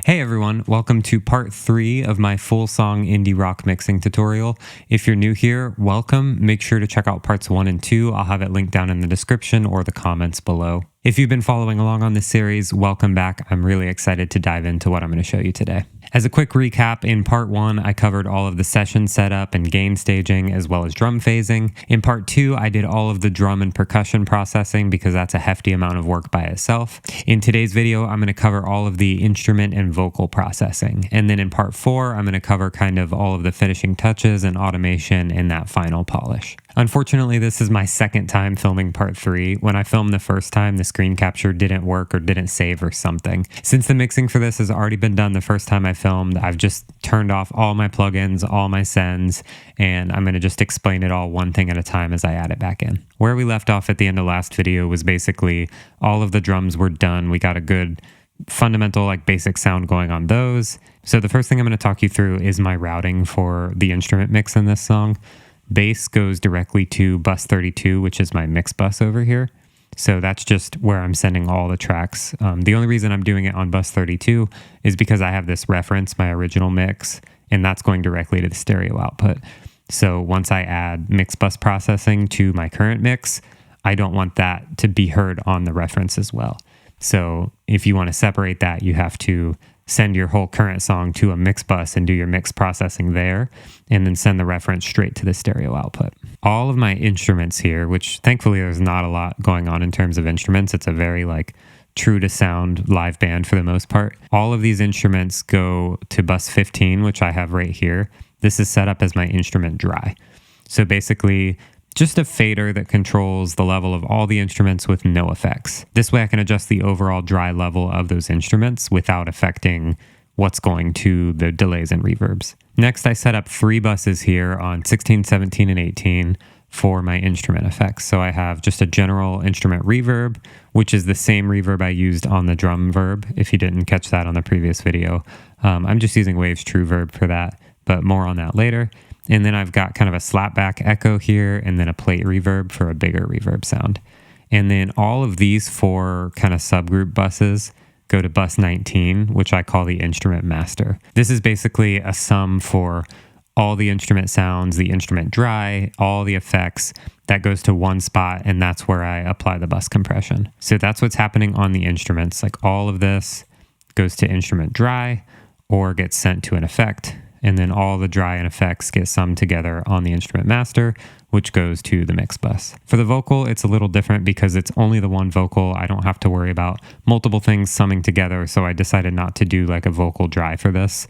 Hey everyone, welcome to part 3 of my full song indie rock mixing tutorial. If you're new here, welcome. Make sure to check out parts 1 and 2. I'll have it linked down in the description or the comments below. If you've been following along on this series, welcome back. I'm really excited to dive into what I'm going to show you today. As a quick recap, in part 1, I covered all of the session setup and gain staging as well as drum phasing. In part 2, I did all of the drum and percussion processing because that's a hefty amount of work by itself. In today's video, I'm going to cover all of the instrument and vocal processing. And then in part 4, I'm going to cover kind of all of the finishing touches and automation in that final polish. Unfortunately, this is my second time filming part 3. When I filmed the first time, the screen capture didn't work or didn't save or something. Since the mixing for this has already been done the first time I filmed, I've just turned off all my plugins, all my sends, and I'm going to just explain it all one thing at a time as I add it back in. Where we left off at the end of last video was basically all of the drums were done. We got a good fundamental basic sound going on those. So the first thing I'm going to talk you through is my routing for the instrument mix in this song. Bass goes directly to bus 32, which is my mix bus over here. So that's just where I'm sending all the tracks. The only reason I'm doing it on bus 32 is because I have this reference, my original mix, and that's going directly to the stereo output. So once I add mix bus processing to my current mix, I don't want that to be heard on the reference as well. So if you want to separate that, you have to send your whole current song to a mix bus and do your mix processing there, and then send the reference straight to the stereo output. All of my instruments here, which thankfully there's not a lot going on in terms of instruments. It's a very true to sound live band for the most part. All of these instruments go to bus 15, which I have right here. This is set up as my instrument dry. So basically, just a fader that controls the level of all the instruments with no effects. This way I can adjust the overall dry level of those instruments without affecting what's going to the delays and reverbs. Next, I set up 3 buses here on 16, 17, and 18 for my instrument effects. So I have just a general instrument reverb, which is the same reverb I used on the drum verb, if you didn't catch that on the previous video. I'm just using Waves True Verb for that, but more on that later. And then I've got kind of a slapback echo here and then a plate reverb for a bigger reverb sound. And then all of these 4 kind of subgroup buses go to bus 19, which I call the instrument master. This is basically a sum for all the instrument sounds, the instrument dry, all the effects. That goes to one spot, and that's where I apply the bus compression. So that's what's happening on the instruments. All of this goes to instrument dry or gets sent to an effect. And then all the dry and effects get summed together on the instrument master, which goes to the mix bus. For the vocal, it's a little different because it's only the one vocal. I don't have to worry about multiple things summing together, so I decided not to do a vocal dry for this.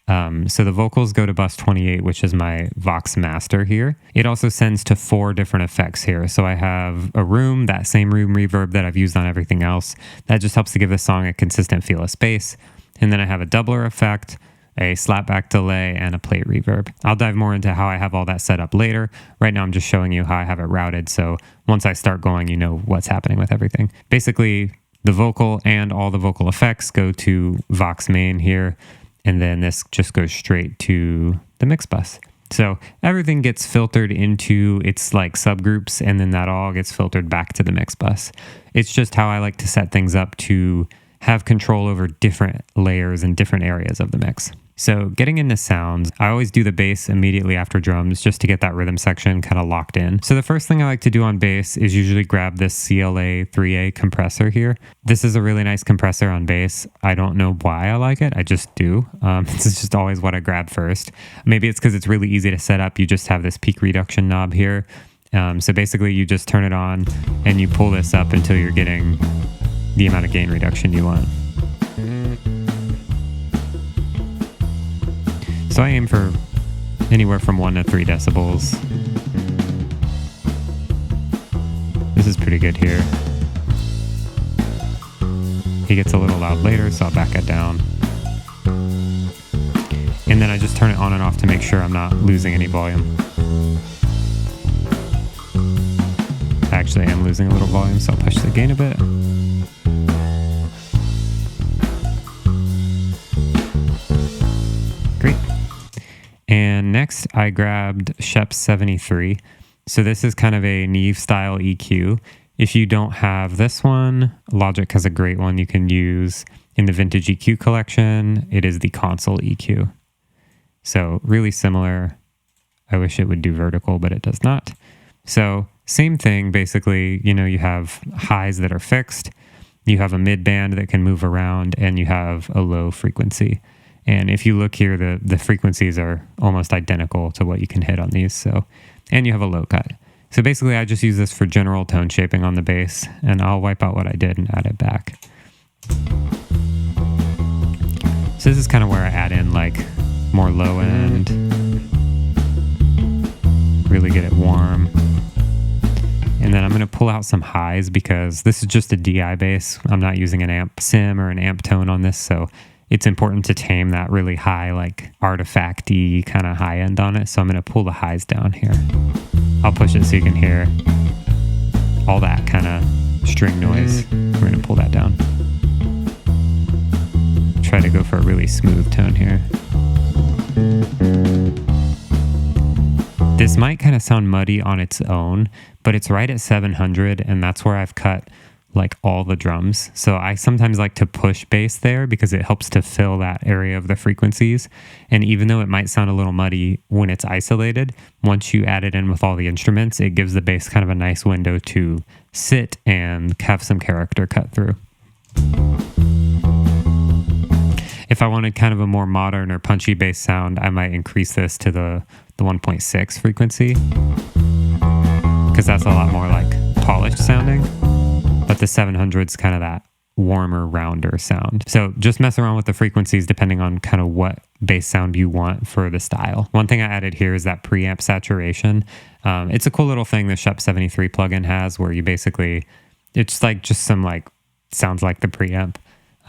So the vocals go to bus 28, which is my Vox master here. It also sends to 4 different effects here. So I have a room, that same room reverb that I've used on everything else. That just helps to give the song a consistent feel of space. And then I have a doubler effect, a slapback delay, and a plate reverb. I'll dive more into how I have all that set up later. Right now I'm just showing you how I have it routed, so once I start going, you know what's happening with everything. Basically, the vocal and all the vocal effects go to Vox main here, and then this just goes straight to the mix bus. So everything gets filtered into its subgroups, and then that all gets filtered back to the mix bus. It's just how I like to set things up to have control over different layers and different areas of the mix. So getting into sounds, I always do the bass immediately after drums just to get that rhythm section kind of locked in. So the first thing I like to do on bass is usually grab this CLA 3A compressor here. This is a really nice compressor on bass. I don't know why I like it, I just do. This is just always what I grab first. Maybe it's because it's really easy to set up. You just have this peak reduction knob here. So basically you just turn it on and you pull this up until you're getting the amount of gain reduction you want. So I aim for anywhere from 1 to 3 decibels. This is pretty good here. He gets a little loud later, so I'll back it down. And then I just turn it on and off to make sure I'm not losing any volume. Actually, I am losing a little volume, so I'll push the gain a bit. Great. And next I grabbed Shep 73. So this is kind of a Neve style EQ. If you don't have this one, Logic has a great one you can use. In the vintage EQ collection, it is the console EQ. So really similar. I wish it would do vertical, but it does not. So same thing, basically, you know, you have highs that are fixed, you have a mid band that can move around, and you have a low frequency. And if you look here, the frequencies are almost identical to what you can hit on these. So, and you have a low cut. So basically I just use this for general tone shaping on the bass, and I'll wipe out what I did and add it back. So this is kind of where I add in like more low end, really get it warm. And then I'm going to pull out some highs because this is just a DI bass. I'm not using an amp sim or an amp tone on this, so it's important to tame that really high, like artifact-y kind of high end on it. So I'm going to pull the highs down here. I'll push it so you can hear all that kind of string noise. We're going to pull that down. Try to go for a really smooth tone here. This might kind of sound muddy on its own, but it's right at 700, and that's where I've cut like all the drums. So I sometimes like to push bass there because it helps to fill that area of the frequencies. And even though it might sound a little muddy when it's isolated, once you add it in with all the instruments, it gives the bass kind of a nice window to sit and have some character cut through. If I wanted kind of a more modern or punchy bass sound, I might increase this to the 1.6 frequency, because that's a lot more like polished sounding. But the 700 is kind of that warmer, rounder sound. So just mess around with the frequencies depending on kind of what bass sound you want for the style. One thing I added here is that preamp saturation. It's a cool little thing the Shep 73 plugin has where you basically, it's like just some like, sounds like the preamp.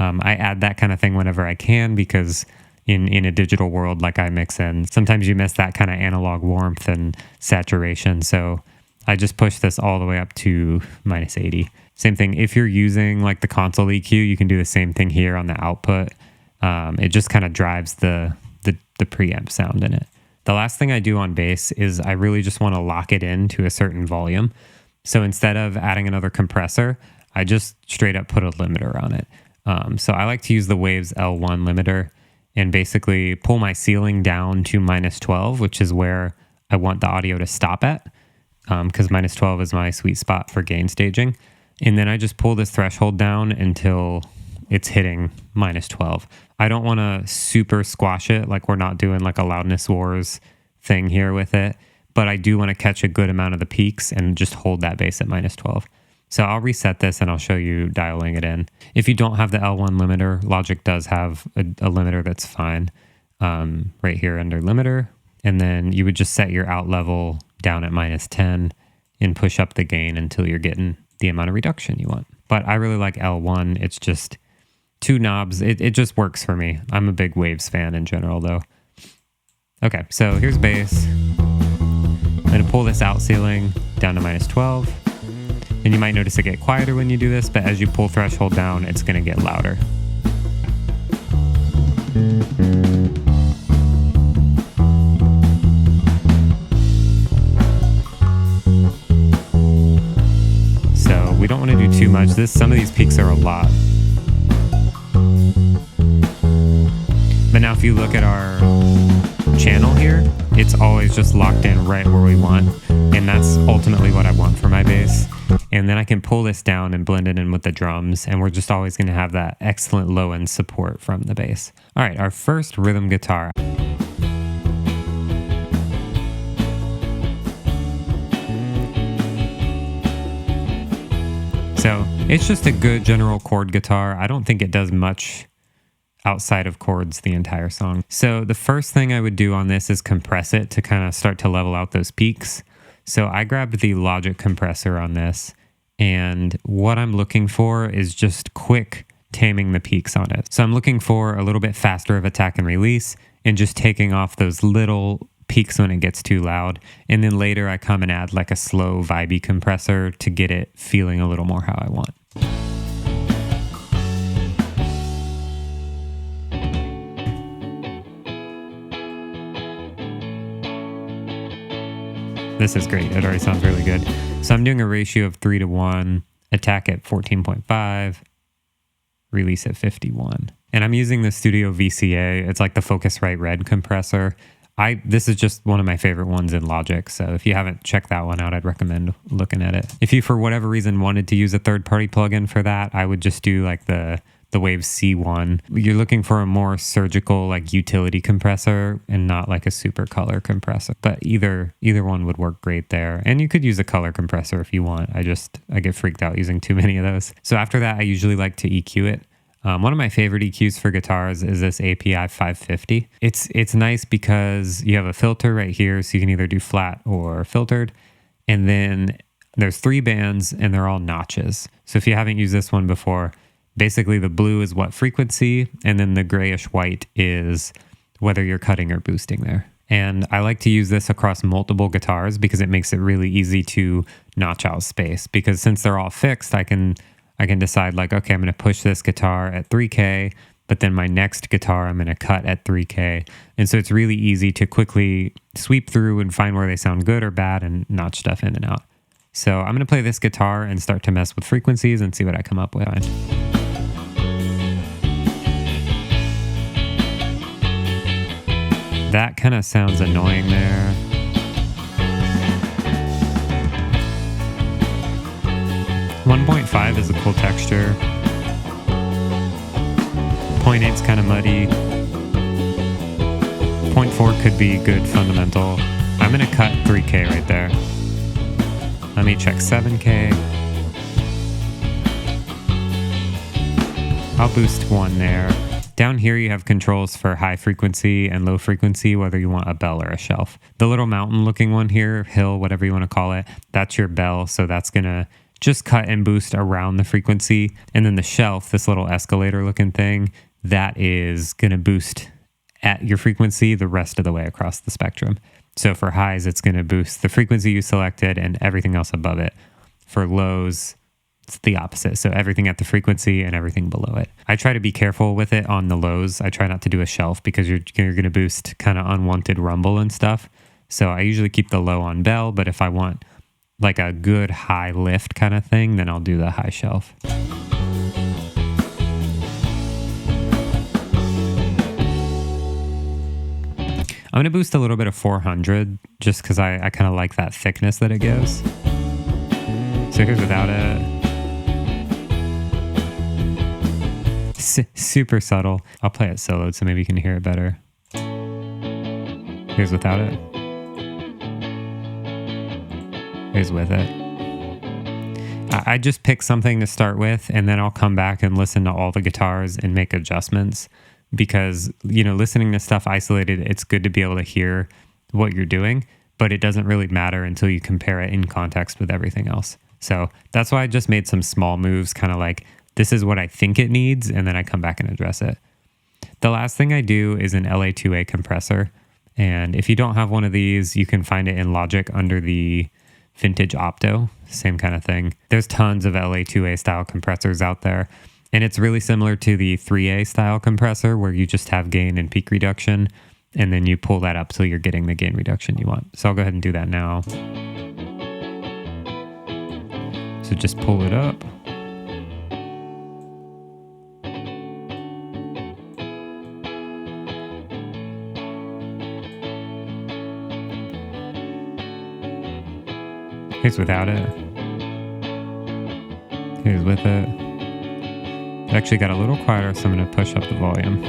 I add that kind of thing whenever I can because in a digital world like I mix in, sometimes you miss that kind of analog warmth and saturation. So I just push this all the way up to -80. Same thing, if you're using like the console EQ, you can do the same thing here on the output. It just kind of drives the preamp sound in it. The last thing I do on bass is I really just want to lock it into a certain volume. So instead of adding another compressor, I just straight up put a limiter on it. So I like to use the Waves L1 limiter and basically pull my ceiling down to -12, which is where I want the audio to stop at, because -12 is my sweet spot for gain staging. And then I just pull this threshold down until it's hitting -12. I don't want to super squash it, like we're not doing like a loudness wars thing here with it, but I do want to catch a good amount of the peaks and just hold that bass at -12. So I'll reset this and I'll show you dialing it in. If you don't have the L1 limiter, Logic does have a limiter that's fine right here under limiter. And then you would just set your out level down at -10 and push up the gain until you're getting the amount of reduction you want. But I really like L1. It's just two knobs. It just works for me. I'm a big Waves fan in general though. Okay, so here's bass. I'm gonna pull this out ceiling down to -12. And you might notice it get quieter when you do this, but as you pull threshold down, it's going to get louder. So we don't want to do too much. Some of these peaks are a lot. But now if you look at our channel here, it's always just locked in right where we want. And that's ultimately what I want for my bass. And then I can pull this down and blend it in with the drums, and we're just always going to have that excellent low end support from the bass. All right, our first rhythm guitar. So it's just a good general chord guitar. I don't think it does much outside of chords the entire song. So the first thing I would do on this is compress it to kind of start to level out those peaks. So I grabbed the Logic compressor on this, and what I'm looking for is just quick taming the peaks on it. So I'm looking for a little bit faster of attack and release and just taking off those little peaks when it gets too loud. And then later I come and add like a slow vibey compressor to get it feeling a little more how I want. This is great. It already sounds really good. So I'm doing a ratio of 3 to 1, attack at 14.5, release at 51. And I'm using the Studio VCA. It's like the Focusrite Red compressor. This is just one of my favorite ones in Logic. So if you haven't checked that one out, I'd recommend looking at it. If you, for whatever reason, wanted to use a third-party plugin for that, I would just do like the Wave C1. You're looking for a more surgical like utility compressor and not like a super color compressor. But either one would work great there. And you could use a color compressor if you want. I get freaked out using too many of those. So after that, I usually like to EQ it. One of my favorite EQs for guitars is this API 550. It's nice because you have a filter right here, so you can either do flat or filtered. And then there's 3 bands and they're all notches. So if you haven't used this one before, basically the blue is what frequency, and then the grayish white is whether you're cutting or boosting there. And I like to use this across multiple guitars because it makes it really easy to notch out space, because since they're all fixed, I can decide like, okay, I'm going to push this guitar at 3K, but then my next guitar I'm going to cut at 3K. And so it's really easy to quickly sweep through and find where they sound good or bad and notch stuff in and out. So I'm going to play this guitar and start to mess with frequencies and see what I come up with. That kind of sounds annoying there. .5 is a cool texture. 0.8's kind of muddy. 0.4 could be good fundamental. I'm going to cut 3K right there. Let me check 7K. I'll boost 1 there. Down here you have controls for high frequency and low frequency, whether you want a bell or a shelf. The little mountain looking one here, hill, whatever you want to call it, that's your bell, so that's going to just cut and boost around the frequency. And then the shelf, this little escalator looking thing, that is going to boost at your frequency the rest of the way across the spectrum. So for highs, it's going to boost the frequency you selected and everything else above it. For lows, it's the opposite. So everything at the frequency and everything below it. I try to be careful with it on the lows. I try not to do a shelf because you're going to boost kind of unwanted rumble and stuff. So I usually keep the low on bell, but if I want like a good high lift kind of thing, then I'll do the high shelf. I'm going to boost a little bit of 400 just because I kind of like that thickness that it gives. So here's without it. Super subtle. I'll play it soloed so maybe you can hear it better. Here's without it. Here's with it. I just pick something to start with, and then I'll come back and listen to all the guitars and make adjustments, because, you know, listening to stuff isolated, it's good to be able to hear what you're doing, but it doesn't really matter until you compare it in context with everything else. So that's why I just made some small moves, kind of like, this is what I think it needs, and then I come back and address it. The last thing I do is an LA2A compressor, and if you don't have one of these, you can find it in Logic under the Vintage Opto, same kind of thing. There's tons of LA2A style compressors out there, and it's really similar to the 3A style compressor where you just have gain and peak reduction, and then you pull that up till you're getting the gain reduction you want. So I'll go ahead and do that now. So just pull it up. Here's without it. Here's with it. It actually got a little quieter, so I'm going to push up the volume.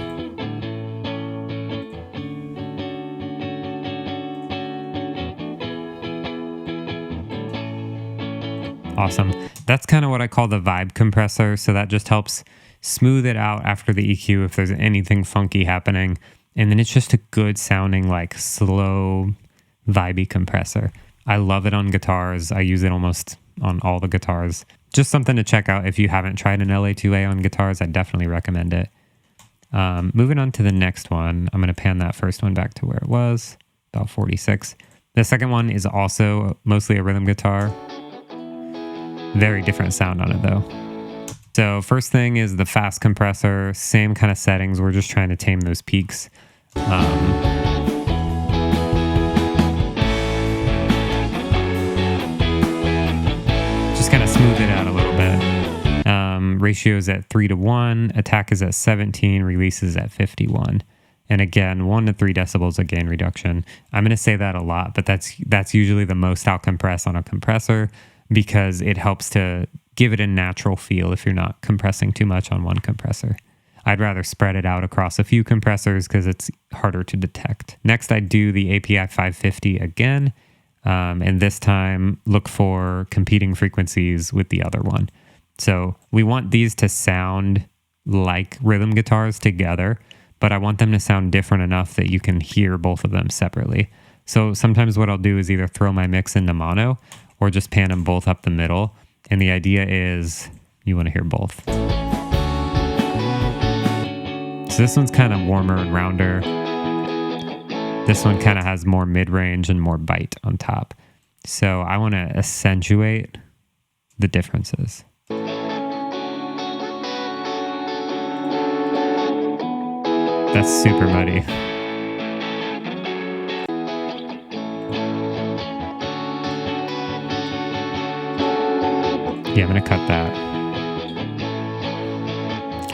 Awesome. That's kind of what I call the vibe compressor. So that just helps smooth it out after the EQ if there's anything funky happening. And then it's just a good sounding, like slow, vibey compressor. I love it on guitars. I use it almost on all the guitars. Just something to check out if you haven't tried an LA2A on guitars. I definitely recommend it. Moving on to the next one, I'm going to pan that first one back to where it was, about 46. The second one is also mostly a rhythm guitar. Very different sound on it though. So first thing is the fast compressor, same kind of settings. We're just trying to tame those peaks. Just kind of smooth it out a little bit. Ratio is at 3:1, attack is at 17, release is at 51. And again, 1 to 3 decibels of gain reduction. I'm going to say that a lot, but that's usually the most I'll compress on a compressor because it helps to give it a natural feel if you're not compressing too much on one compressor. I'd rather spread it out across a few compressors because it's harder to detect. Next, I do the API 550 again, and this time look for competing frequencies with the other one. So we want these to sound like rhythm guitars together, but I want them to sound different enough that you can hear both of them separately. So sometimes what I'll do is either throw my mix into mono or just pan them both up the middle. And the idea is you want to hear both. So this one's kind of warmer and rounder. This one kind of has more mid-range and more bite on top. So I want to accentuate the differences. That's super muddy. Yeah, I'm going to cut that.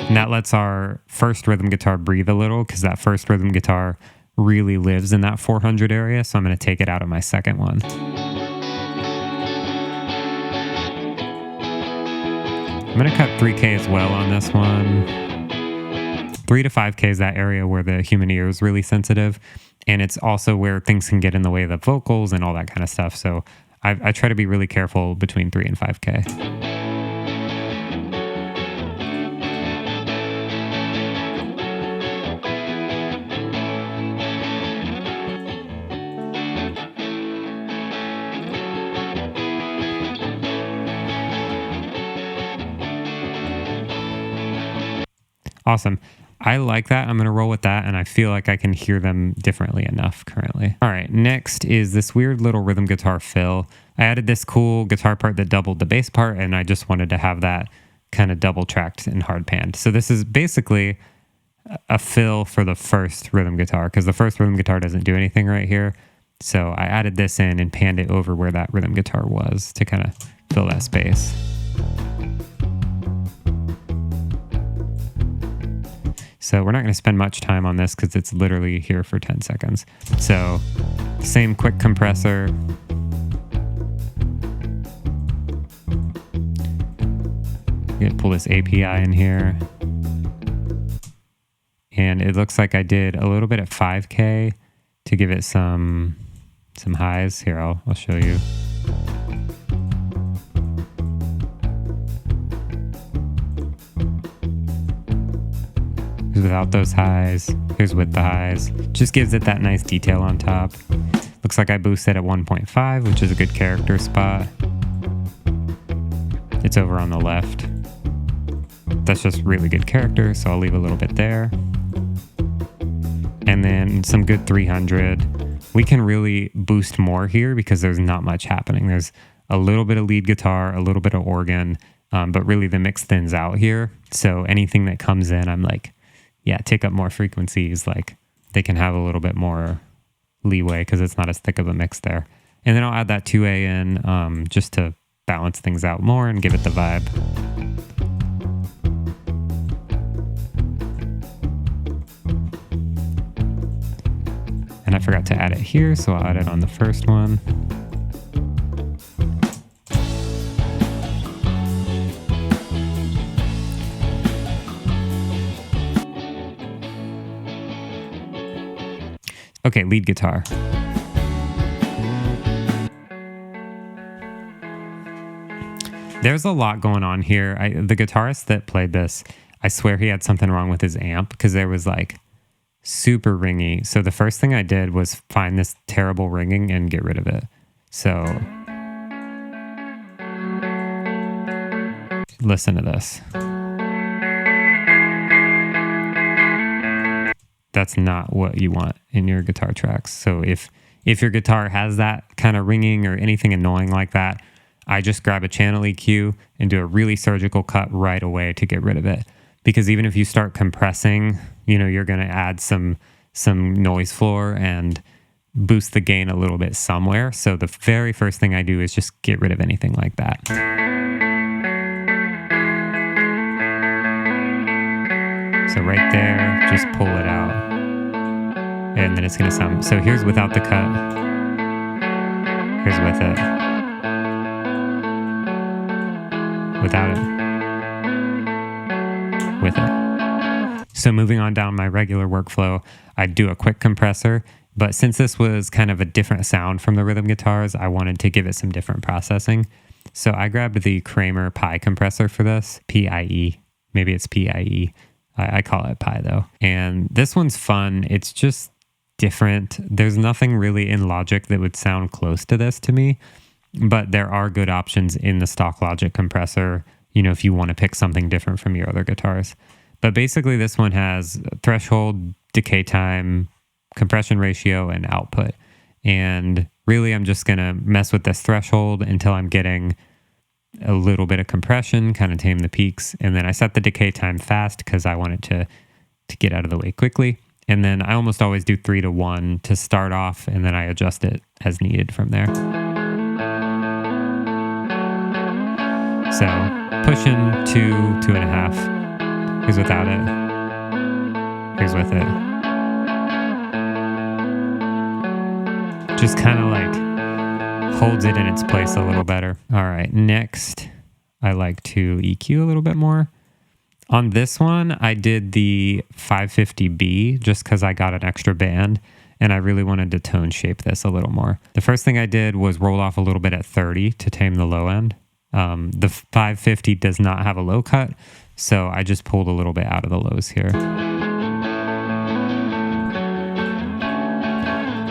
And that lets our first rhythm guitar breathe a little because that first rhythm guitar really lives in that 400 area. So I'm going to take it out of my second one. I'm going to cut 3K as well on this one. 3 to 5K is that area where the human ear is really sensitive. And it's also where things can get in the way of the vocals and all that kind of stuff. So I try to be really careful between 3 and 5K. Awesome. I like that. I'm going to roll with that, and I feel like I can hear them differently enough currently. All right, next is this weird little rhythm guitar fill. I added this cool guitar part that doubled the bass part, and I just wanted to have that kind of double tracked and hard panned. So this is basically a fill for the first rhythm guitar because the first rhythm guitar doesn't do anything right here. So I added this in and panned it over where that rhythm guitar was to kind of fill that space. So we're not going to spend much time on this because it's literally here for 10 seconds. So same quick compressor. I'm going to pull this API in here. And it looks like I did a little bit at 5K to give it some highs. Here, I'll show you. Without those highs, here's with the highs. Just gives it that nice detail on top. Looks like I boosted at 1.5, which is a good character spot. It's over on the left. That's just really good character, so I'll leave a little bit there. And then some good 300. We can really boost more here because there's not much happening. There's a little bit of lead guitar, a little bit of organ, but really the mix thins out here. So anything that comes in, I'm like, yeah, take up more frequencies, like they can have a little bit more leeway because it's not as thick of a mix there. And then I'll add that 2A in just to balance things out more and give it the vibe. And I forgot to add it here, so I'll add it on the first one. Okay, lead guitar. There's a lot going on here. The guitarist that played this, I swear he had something wrong with his amp because there was like super ringy. So the first thing I did was find this terrible ringing and get rid of it. So listen to this. That's not what you want in your guitar tracks. So if your guitar has that kind of ringing or anything annoying like that, I just grab a channel EQ and do a really surgical cut right away to get rid of it. Because even if you start compressing, you're going to add some noise floor and boost the gain a little bit somewhere. So the very first thing I do is just get rid of anything like that. So right there, just pull it out. And then it's gonna sound, so here's without the cut. Here's with it. Without it. With it. So moving on down my regular workflow, I'd do a quick compressor, but since this was kind of a different sound from the rhythm guitars, I wanted to give it some different processing. So I grabbed the Kramer Pi compressor for this, PIE. Maybe it's PIE. I call it Pi though. And this one's fun. It's just different. There's nothing really in Logic that would sound close to this to me, but there are good options in the stock Logic compressor, you know, if you want to pick something different from your other guitars. But basically this one has threshold, decay time, compression ratio, and output. And really I'm just going to mess with this threshold until I'm getting a little bit of compression, kind of tame the peaks. And then I set the decay time fast because I want it to get out of the way quickly. And then I almost always do 3-to-1 to start off, and then I adjust it as needed from there. So pushing 2, 2.5. Here's without it. Here's with it. Just kind of like holds it in its place a little better. All right, next I like to EQ a little bit more. On this one, I did the 550B just because I got an extra band and I really wanted to tone shape this a little more. The first thing I did was roll off a little bit at 30 to tame the low end. The 550 does not have a low cut, so I just pulled a little bit out of the lows here.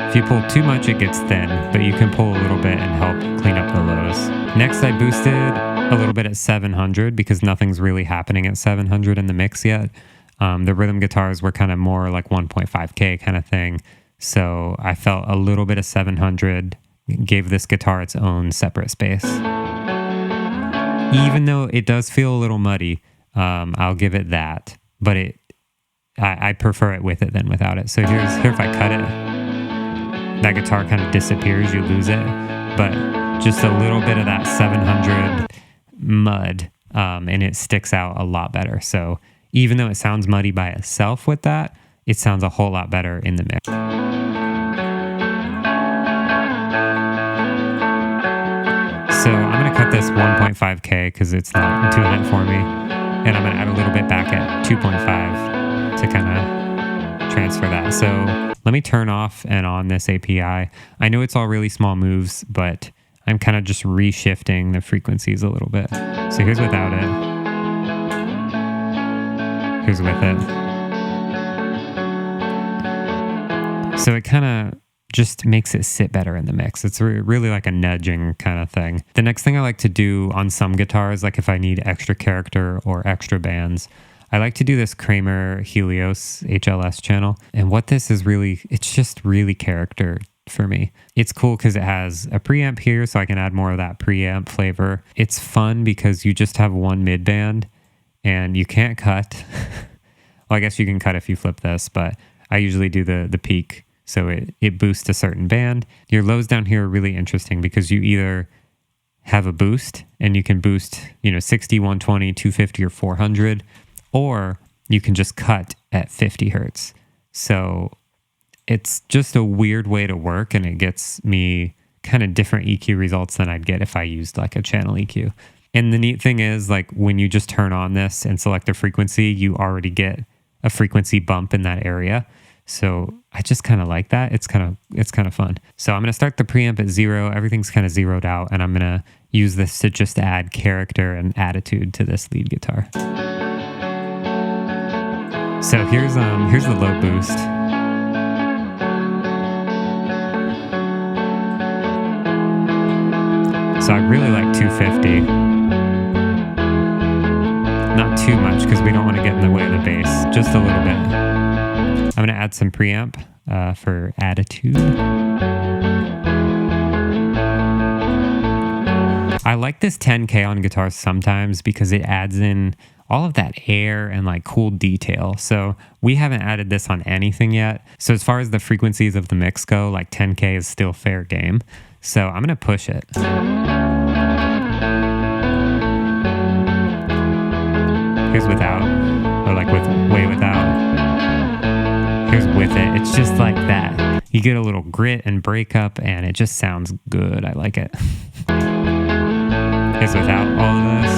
If you pull too much, it gets thin, but you can pull a little bit and help clean up the lows. Next, I boosted a little bit at 700 because nothing's really happening at 700 in the mix yet. The rhythm guitars were kind of more like 1.5K kind of thing. So I felt a little bit of 700 gave this guitar its own separate space. Even though it does feel a little muddy, I'll give it that. But I prefer it with it than without it. So here if I cut it, that guitar kind of disappears, you lose it. But just a little bit of that 700 mud, and it sticks out a lot better. So even though it sounds muddy by itself with that, it sounds a whole lot better in the mix. So I'm going to cut this 1.5K because it's not doing it for me. And I'm going to add a little bit back at 2.5 to kind of transfer that. So let me turn off and on this API. I know it's all really small moves, but I'm kind of just reshifting the frequencies a little bit. So here's without it. Here's with it. So it kind of just makes it sit better in the mix. It's really like a nudging kind of thing. The next thing I like to do on some guitars, like if I need extra character or extra bands, I like to do this Kramer Helios HLS channel. And what this is really, it's just really character for me. It's cool because it has a preamp here, so I can add more of that preamp flavor. It's fun because you just have one mid band and you can't cut. Well, I guess you can cut if you flip this, but I usually do the peak, so it boosts a certain band. Your lows down here are really interesting because you either have a boost and you can boost, 60, 120, 250, or 400, or you can just cut at 50 hertz. So it's just a weird way to work, and it gets me kind of different EQ results than I'd get if I used like a channel EQ. And the neat thing is, like, when you just turn on this and select a frequency, you already get a frequency bump in that area. So I just kind of like that. It's kind of fun. So I'm going to start the preamp at 0. Everything's kind of zeroed out, and I'm going to use this to just add character and attitude to this lead guitar. So here's the low boost. So I really like 250. Not too much because we don't want to get in the way of the bass. Just a little bit. I'm going to add some preamp for attitude. I like this 10K on guitar sometimes because it adds in all of that air and like cool detail. So we haven't added this on anything yet. So as far as the frequencies of the mix go, like 10K is still fair game. So I'm going to push it. Here's without, or like with way without. Here's with it. It's just like that. You get a little grit and breakup, and it just sounds good. I like it. Here's without all of this.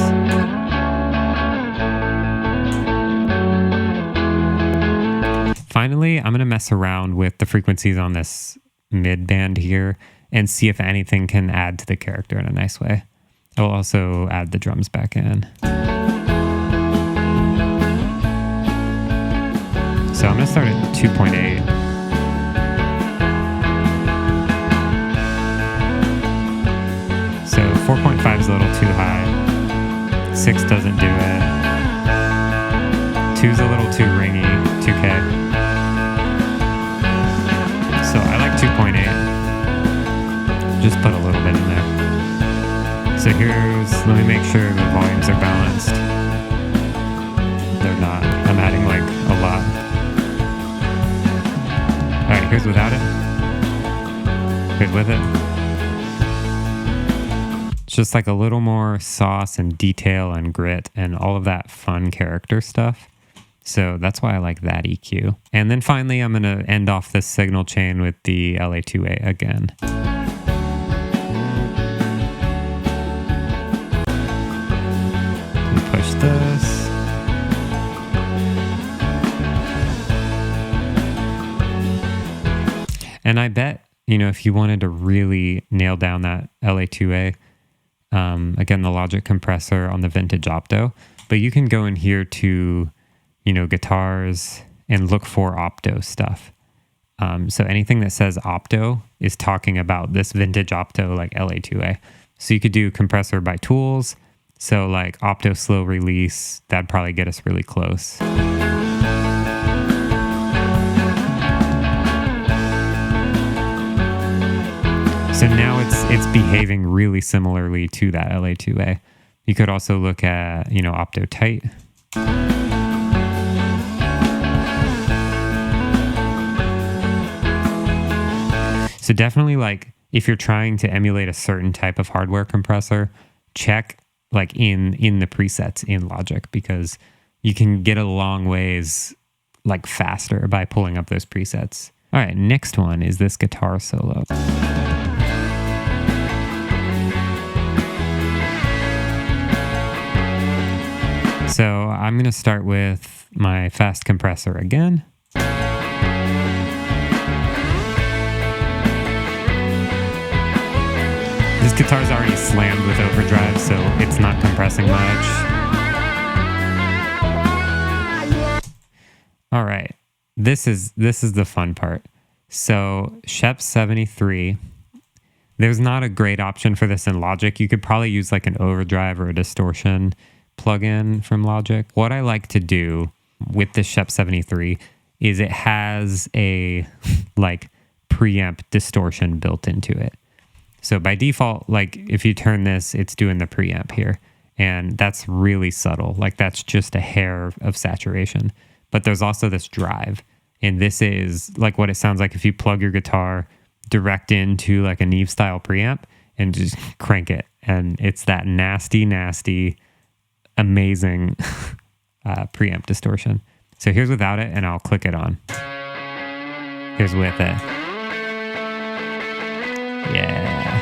Finally, I'm going to mess around with the frequencies on this mid band here and see if anything can add to the character in a nice way. I will also add the drums back in. So I'm going to start at 2.8. So 4.5 is a little too high. 6 doesn't do it. 2 is a little too ringy, 2K. So I like 2.8. Just put a little bit in there. So let me make sure the volumes are balanced. They're not. I'm adding like a lot. All right, here's without it. Here's with it. It's just like a little more sauce and detail and grit and all of that fun character stuff. So that's why I like that EQ. And then finally, I'm going to end off this signal chain with the LA2A again. And push this. And I bet, if you wanted to really nail down that LA2A, again, the Logic compressor on the vintage Opto, but you can go in here to, guitars and look for Opto stuff. So anything that says Opto is talking about this vintage Opto like LA2A. So you could do compressor by tools. So like Opto slow release, that'd probably get us really close. So now it's behaving really similarly to that LA2A. You could also look at, Opto tight. So definitely like if you're trying to emulate a certain type of hardware compressor, check like in the presets in Logic, because you can get a long ways like faster by pulling up those presets. All right, next one is this guitar solo. So I'm going to start with my fast compressor again. This guitar's already slammed with overdrive, so it's not compressing much. All right, this is the fun part. So Shep 73, there's not a great option for this in Logic. You could probably use like an overdrive or a distortion plugin from Logic. What I like to do with this Shep 73 is it has a like preamp distortion built into it. So by default, like if you turn this, it's doing the preamp here, and that's really subtle. Like that's just a hair of saturation. But there's also this drive, and this is like what it sounds like if you plug your guitar direct into like a Neve style preamp and just crank it, and it's that nasty amazing preamp distortion. So here's without it, and I'll click it on. Here's with it. Yeah.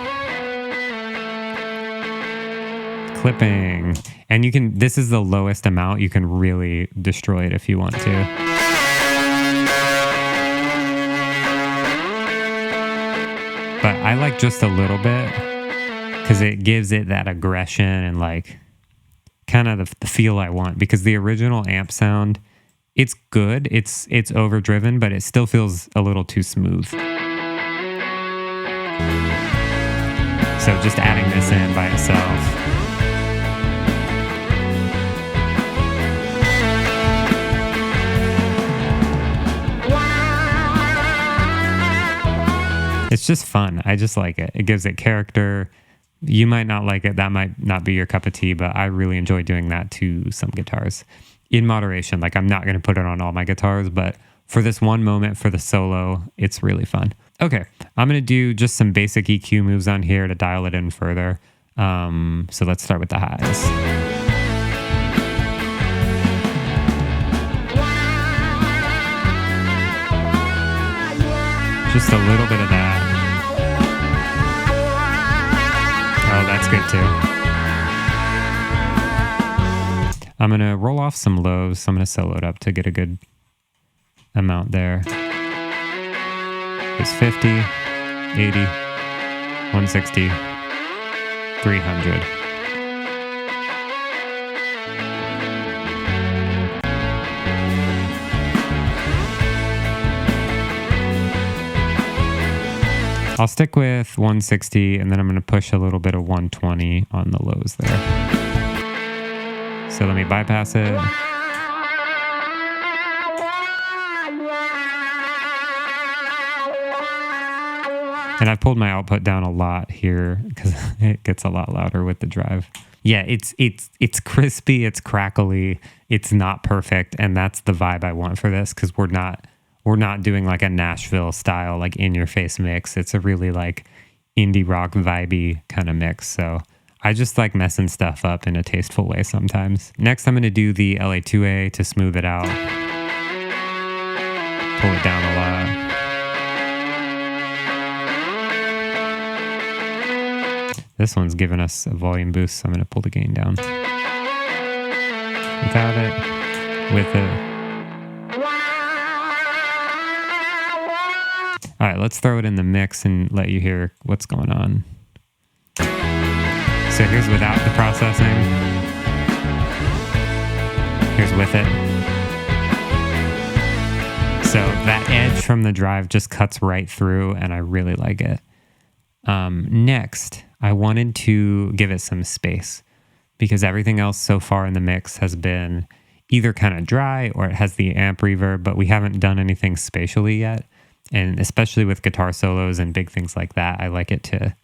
Clipping. And this is the lowest amount. You can really destroy it if you want to. But I like just a little bit because it gives it that aggression and like kind of the feel I want, because the original amp sound, it's good, it's overdriven, but it still feels a little too smooth. So just adding this in by itself. It's just fun. I just like it. It gives it character. You might not like it. That might not be your cup of tea, but I really enjoy doing that to some guitars. In moderation, like I'm not going to put it on all my guitars, but for this one moment, for the solo, it's really fun. Okay, I'm going to do just some basic EQ moves on here to dial it in further. So let's start with the highs. Just a little bit of that. Oh, that's good too. I'm going to roll off some lows. So I'm going to solo it up to get a good amount there. It's 50, 80, 160, 300. I'll stick with 160 and then I'm going to push a little bit of 120 on the lows there. So let me bypass it. And I've pulled my output down a lot here because it gets a lot louder with the drive. Yeah, it's crispy, it's crackly, it's not perfect, and that's the vibe I want for this because we're not doing like a Nashville style, like in your face mix. It's a really like indie rock vibey kind of mix. So I just like messing stuff up in a tasteful way sometimes. Next, I'm going to do the LA2A to smooth it out. Pull it down a lot. This one's giving us a volume boost, so I'm going to pull the gain down. Without it, with it. All right, let's throw it in the mix and let you hear what's going on. So here's without the processing. Here's with it. So that edge from the drive just cuts right through, and I really like it. Next, I wanted to give it some space because everything else so far in the mix has been either kind of dry or it has the amp reverb, but we haven't done anything spatially yet. And especially with guitar solos and big things like that, I like it to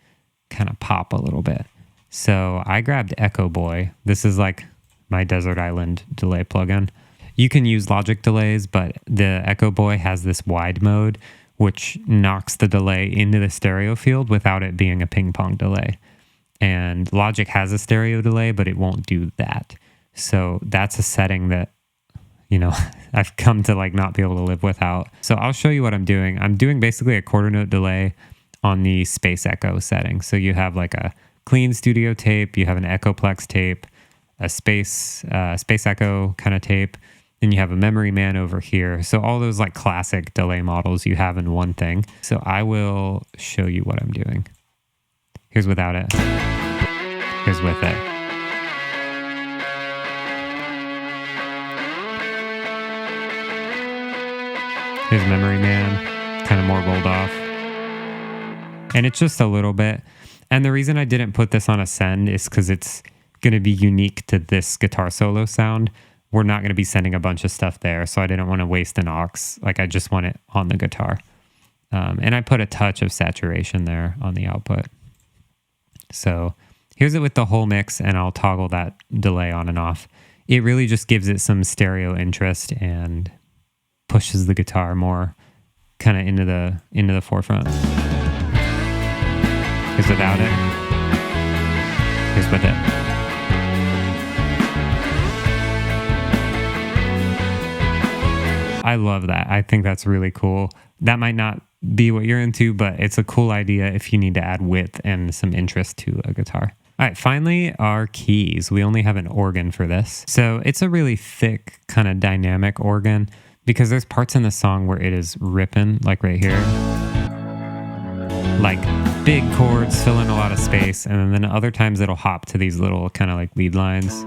kind of pop a little bit. So I grabbed Echo Boy. This is like my Desert Island delay plugin. You can use Logic delays, but the Echo Boy has this wide mode, which knocks the delay into the stereo field without it being a ping pong delay. And Logic has a stereo delay, but it won't do that. So that's a setting that, you know, I've come to like not be able to live without. So I'll show you what I'm doing. I'm doing basically a quarter note delay on the space echo setting. So you have like a clean studio tape, you have an Echoplex tape, a space echo kind of tape, then you have a memory man over here. So all those like classic delay models you have in one thing. So I will show you what I'm doing. Here's without it. Here's with it. Here's memory man, kind of more rolled off. And it's just a little bit. And the reason I didn't put this on a send is because it's going to be unique to this guitar solo sound. We're not going to be sending a bunch of stuff there, so I didn't want to waste an aux. Like I just want it on the guitar. And I put a touch of saturation there on the output. So here's it with the whole mix, and I'll toggle that delay on and off. It really just gives it some stereo interest and pushes the guitar more kind of into the forefront. Here's without it. Here's with it. I love that. I think that's really cool. That might not be what you're into, but it's a cool idea if you need to add width and some interest to a guitar. All right, finally, our keys. We only have an organ for this. So it's a really thick, kind of dynamic organ because there's parts in the song where it is ripping, like right here. Like big chords, fill in a lot of space, and then other times it'll hop to these little kind of like lead lines.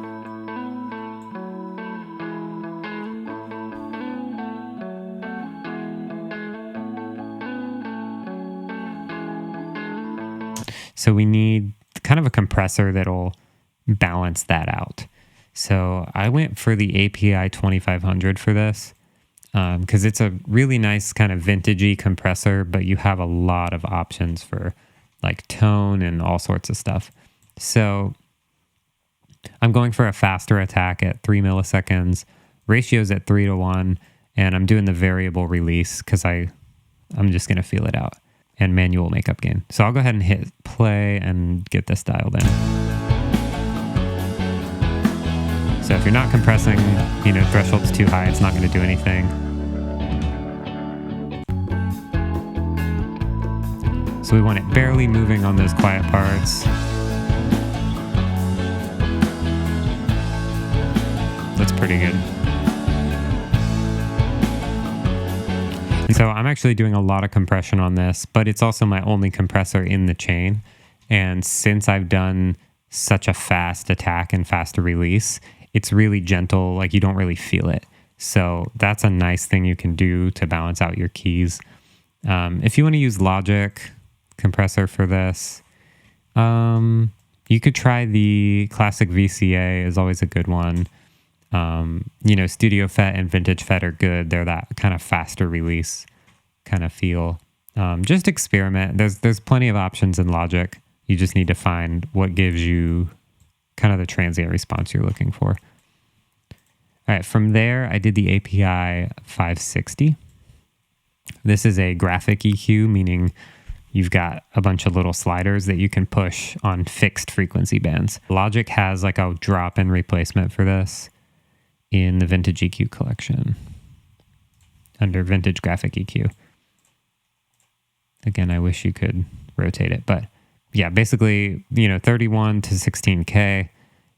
So we need kind of a compressor that'll balance that out. So I went for the API 2500 for this because it's a really nice kind of vintagey compressor, but you have a lot of options for like tone and all sorts of stuff. So I'm going for a faster attack at 3 milliseconds, ratios at 3:1, and I'm doing the variable release because I'm just going to feel it out. And manual makeup gain. So I'll go ahead and hit play and get this dialed in. So if you're not compressing, you know, threshold's too high, it's not going to do anything. So we want it barely moving on those quiet parts. That's pretty good. And so I'm actually doing a lot of compression on this, but it's also my only compressor in the chain. And since I've done such a fast attack and faster release, it's really gentle, like you don't really feel it. So that's a nice thing you can do to balance out your keys. If you want to use Logic compressor for this, you could try the classic VCA, is always a good one. You know, Studio FET and Vintage FET are good. They're that kind of faster release kind of feel. Just experiment. There's plenty of options in Logic. You just need to find what gives you kind of the transient response you're looking for. All right, from there, I did the API 560. This is a graphic EQ, meaning you've got a bunch of little sliders that you can push on fixed frequency bands. Logic has like a drop-in replacement for this in the Vintage EQ collection under Vintage Graphic EQ. Again, I wish you could rotate it, but yeah, basically, you know, 31 to 16K,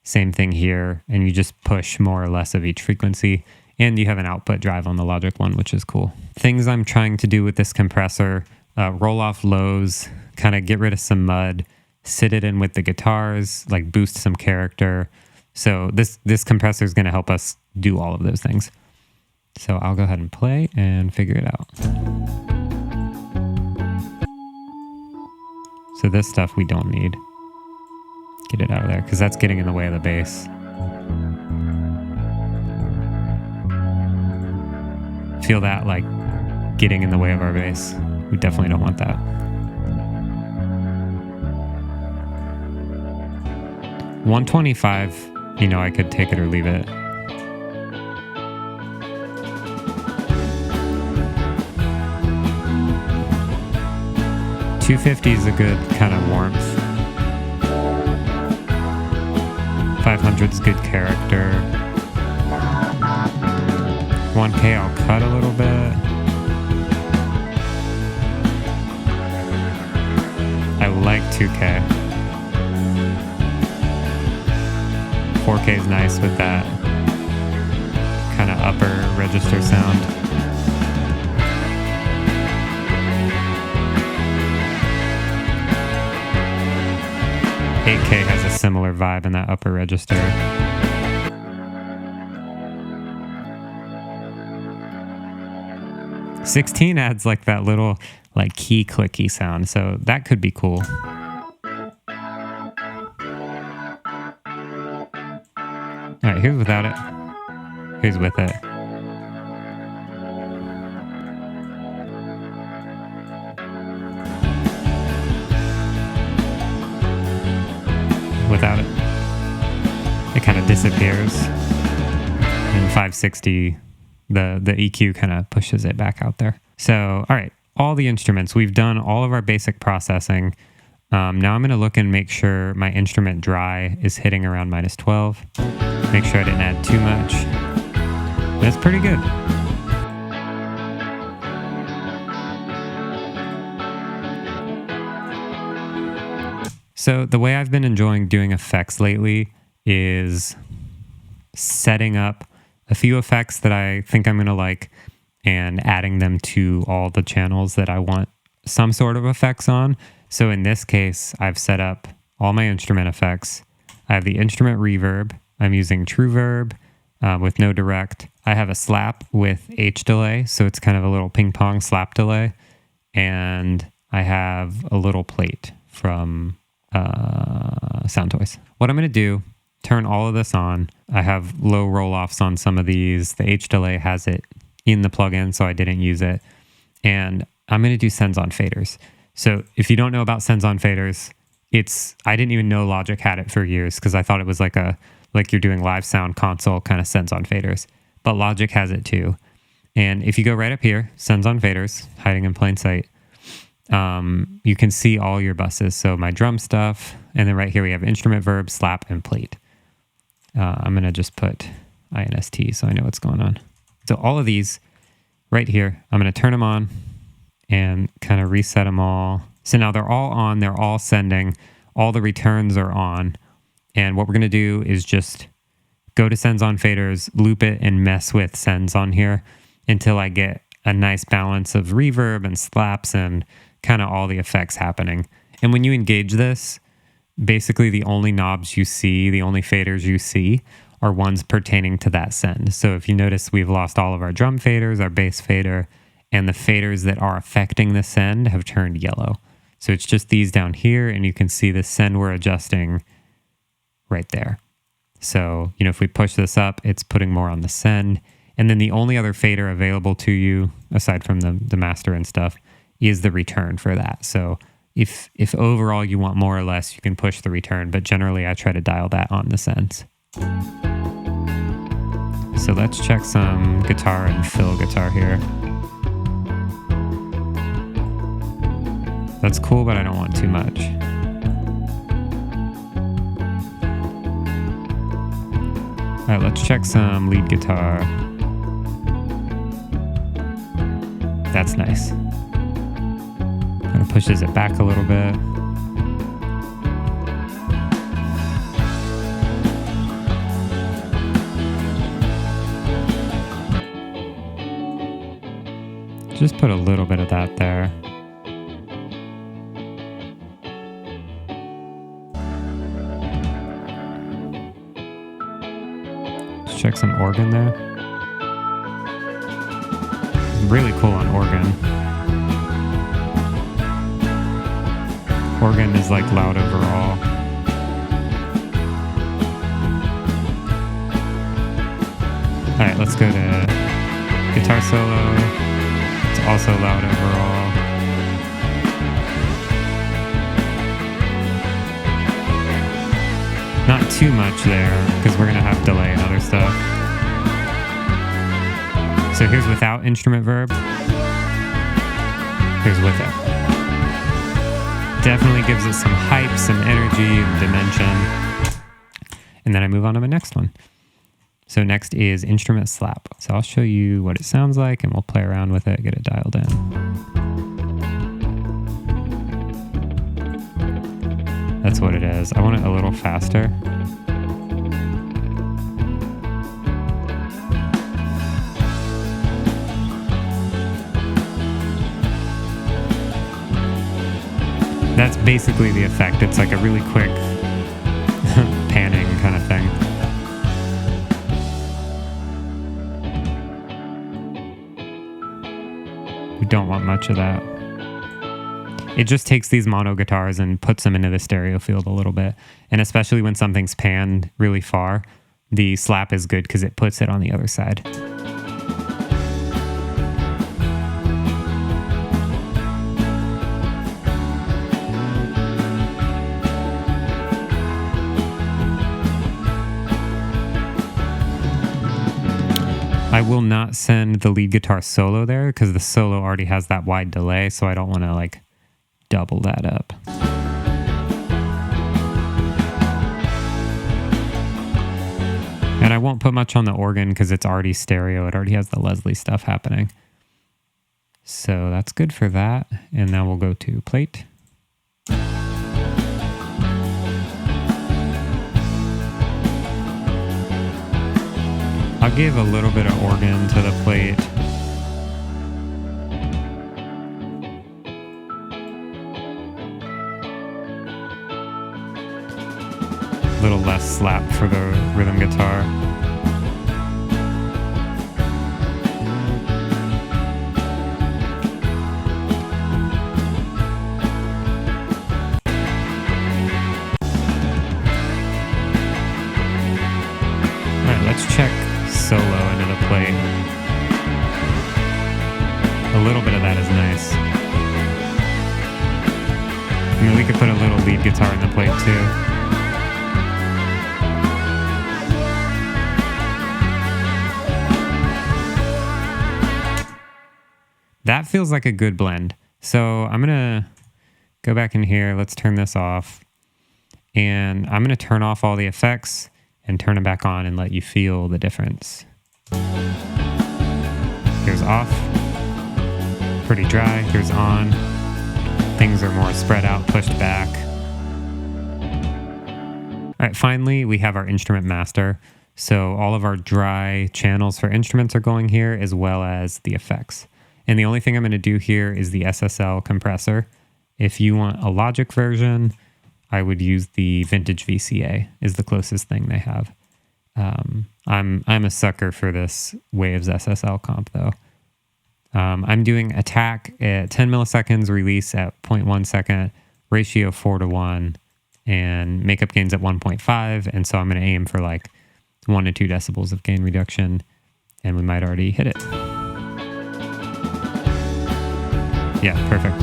same thing here, and you just push more or less of each frequency, and you have an output drive on the Logic one, which is cool. Things I'm trying to do with this compressor, roll off lows, kind of get rid of some mud, sit it in with the guitars, like boost some character. So this compressor is going to help us do all of those things. So I'll go ahead and play and figure it out. So this stuff we don't need. Get it out of there because that's getting in the way of the bass. Feel that like getting in the way of our bass. We definitely don't want that. 125, you know, I could take it or leave it. $250 is a good kind of warmth. 500 is good character. 1K I'll cut a little bit. I like 2K. 4K is nice with that kind of upper register sound. $8K has a similar vibe in that upper register. $16 adds like that little like key clicky sound, so that could be cool. All right, here's without it. Here's with it. Without it, it kind of disappears. And 560, the EQ kind of pushes it back out there. So, all right, all the instruments. We've done all of our basic processing. Now I'm going to look and make sure my instrument dry is hitting around -12. Make sure I didn't add too much. That's pretty good. So the way I've been enjoying doing effects lately is setting up a few effects that I think I'm going to like and adding them to all the channels that I want some sort of effects on. So in this case, I've set up all my instrument effects. I have the instrument reverb. I'm using TrueVerb with no direct. I have a slap with H delay, so it's kind of a little ping pong slap delay. And I have a little plate from Sound Toys. What I'm going to do, turn all of this on. I have low roll-offs on some of these. The H delay has it in the plugin, so I didn't use it. And I'm going to do sends on faders. So if you don't know about sends on faders, I didn't even know Logic had it for years because I thought it was like you're doing live sound console kind of sends on faders. But Logic has it too. And if you go right up here, sends on faders, hiding in plain sight, you can see all your buses. So my drum stuff, and then right here we have instrument, verb, slap, and plate. I'm going to just put INST so I know what's going on. So all of these right here, I'm going to turn them on and kind of reset them all So now they're all on, they're all sending, all the returns are on. And what we're going to do is just go to sends on faders, loop it, and mess with sends on here until I get a nice balance of reverb and slaps and kind of all the effects happening. And when you engage this, basically the only knobs you see, the only faders you see are ones pertaining to that send. So if you notice, we've lost all of our drum faders, our bass fader, and the faders that are affecting the send have turned yellow. So it's just these down here, and you can see the send we're adjusting right there. So, you know, if we push this up, it's putting more on the send. And then the only other fader available to you, aside from the master and stuff, is the return for that. So if overall you want more or less, you can push the return, but generally I try to dial that on the sends. So let's check some guitar and fill guitar here. That's cool, but I don't want too much. All right, let's check some lead guitar. That's nice. Kind of pushes it back a little bit. Just put a little bit of that there. Let's check some organ there. Really cool on organ. Organ is like loud overall. All right, let's go to guitar solo. It's also loud overall. Not too much there, because we're gonna have delay and other stuff. So here's without instrument verb. Here's with it. Definitely gives it some hype, some energy, and dimension. And then I move on to my next one. So next is instrument slap. So I'll show you what it sounds like and we'll play around with it, get it dialed in. That's what it is. I want it a little faster. That's basically the effect. It's like a really quick panning kind of thing. We don't want much of that. It just takes these mono guitars and puts them into the stereo field a little bit. And especially when something's panned really far, the slap is good because it puts it on the other side. I will not send the lead guitar solo there because the solo already has that wide delay, so I don't want to like double that up. And I won't put much on the organ because it's already stereo. It already has the Leslie stuff happening. So that's good for that. And now we'll go to plate. I'll give a little bit of organ to the plate. A little less slap for the rhythm guitar. All right, let's check solo into the plate. A little bit of that is nice. I mean, we could put a little lead guitar in the plate too. That feels like a good blend. So I'm gonna go back in here. Let's turn this off. And I'm gonna turn off all the effects and turn them back on and let you feel the difference. Here's off, pretty dry. Here's on. Things things are more spread out, pushed back. All right, finally, we have our instrument master. So all of our dry channels for instruments are going here, as well as the effects. And the only thing I'm going to do here is the SSL compressor. If you want a Logic version, I would use the Vintage VCA is the closest thing they have. I'm a sucker for this Waves SSL comp though. I'm doing attack at 10 milliseconds, release at 0.1 second, ratio 4:1, and makeup gains at 1.5. And so I'm going to aim for like 1 to 2 decibels of gain reduction, and we might already hit it. Yeah, perfect.